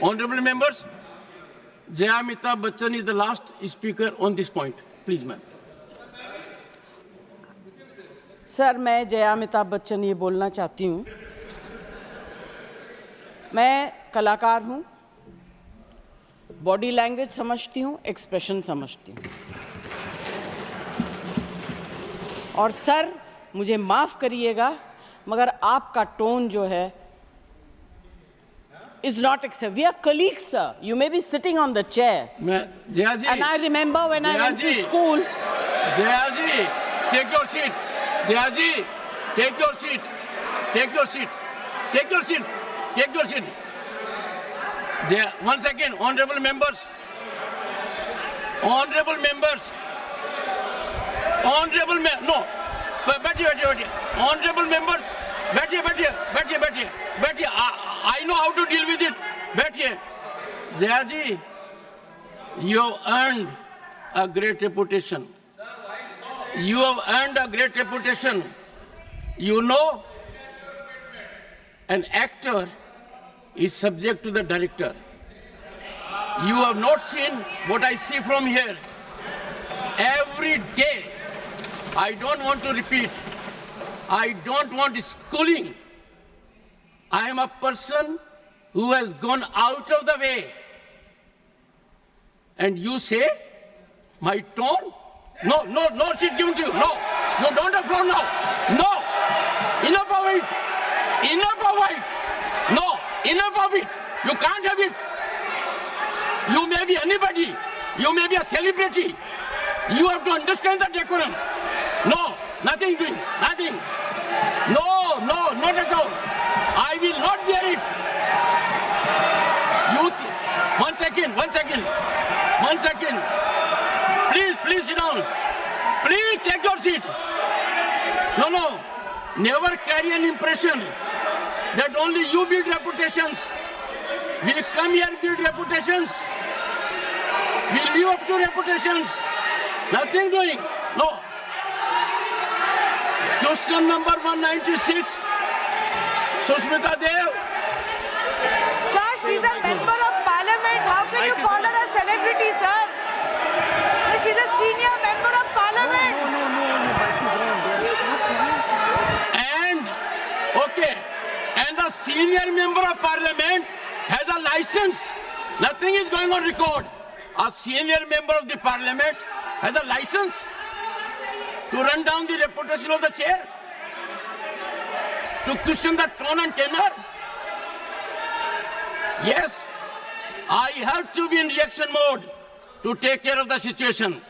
Honorable members, Jaya Amitabh Bachchan is the last speaker on this point. Please, ma'am. Sir, मैं जया अमिताभ बच्चन ये बोलना चाहती हूँ, मैं कलाकार हूँ, बॉडी लैंग्वेज समझती हूँ, एक्सप्रेशन समझती हूँ। और सर, मुझे माफ़ करिएगा, मगर आपका टोन जो है is not acceptable. We are colleagues, sir. You may be sitting on the chair. Jaya ji. And I remember when I went to school. Jaya ji, take your seat. Jaya ji, take your seat. Take your seat. Take your seat. Take your seat. Jaya, 1 second, honorable members. Honorable members. Honorable no. बैठिए. Honorable members. बैठिए. I know how to deal with it. बैठिए. Jaya ji, you have earned a great reputation. You have earned a great reputation. You know, an actor is subject to the director. You have not seen what I see from here. Every day, I don't want to repeat. I don't want schooling. I am a person who has gone out of the way. And you say, my tone? No, she's given to you. No, you don't have floor now. No, enough of it. No, enough of it. You can't have it. You may be anybody. You may be a celebrity. You have to understand the decorum. No, nothing doing, nothing. No, not at all. I will not bear it. One second. Please sit down. Please take your seat. No. Never carry an impression that only you build reputations. We come here to build reputations. We live up to reputations. Nothing doing. No. Question number 196. Sushmita Dev. Sir, she's a member of parliament. How can you call her a celebrity, sir? She's a senior member of parliament. And the senior member of parliament has a license. Nothing is going on record. A senior member of the parliament has a license to run down the reputation of the chair, to question the tone and tenor. Yes, I have to be in reaction mode to take care of the situation.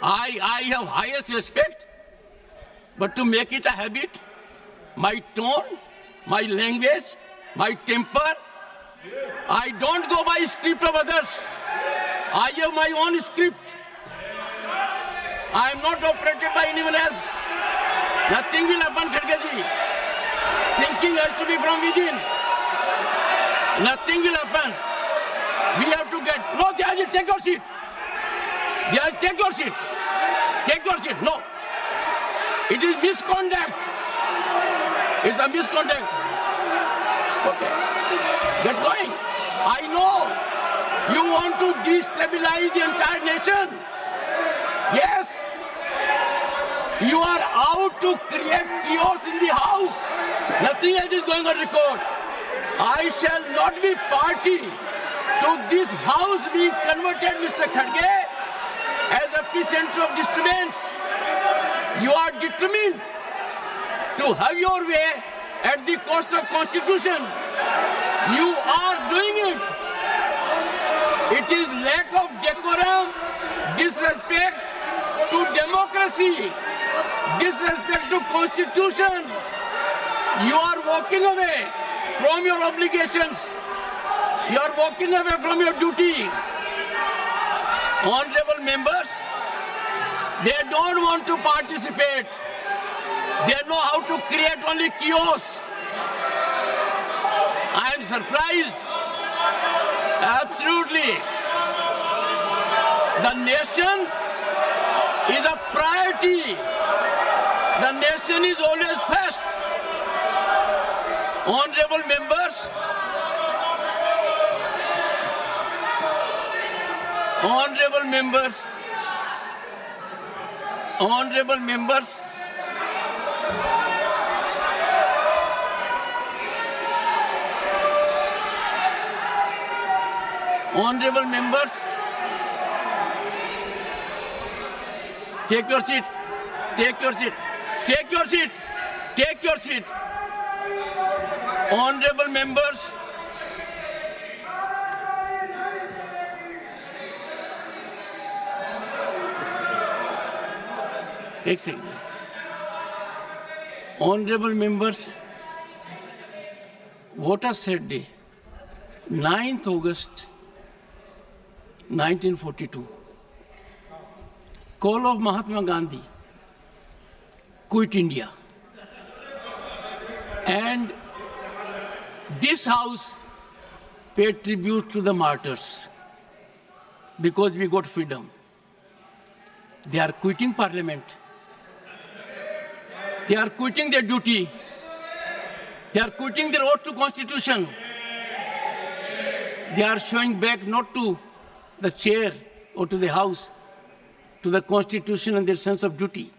I have highest respect, but to make it a habit, my tone, my language, my temper, I don't go by script of others. I have my own script. I am not operated by anyone else. Nothing will happen, Khadge ji. Thinking has to be from within. Nothing will happen. We have to get... No, Jaya ji, take your seat. Jaya, take your seat. Take your seat. No. It is misconduct. It's a misconduct. Okay. Get going. I know you want to destabilize the entire nation. Yes. You are out to create chaos in the house. Nothing else is going on record. I shall not be party to this house being converted, Mr. Khadge, as a epicenter of disturbance. You are determined to have your way at the cost of Constitution. You are doing it. It is lack of decorum, disrespect to democracy, disrespect to Constitution. You are walking away from your obligations. You are walking away from your duty. Honorable members, they don't want to participate. They know how to create only chaos. I am surprised. Absolutely. The nation is a priority. The nation is always first. Honorable members, Honorable members, honorable members, honorable members, take your seat, take your seat, take your seat, take your seat. Honorable members, एक second. Honorable members, Water Said Day, 9th August 1942. Call of Mahatma Gandhi, quit India. And this house paid tribute to the martyrs because we got freedom. They are quitting Parliament. They are quitting their duty. They are quitting their oath to Constitution. They are showing back not to the chair or to the House, to the Constitution and their sense of duty.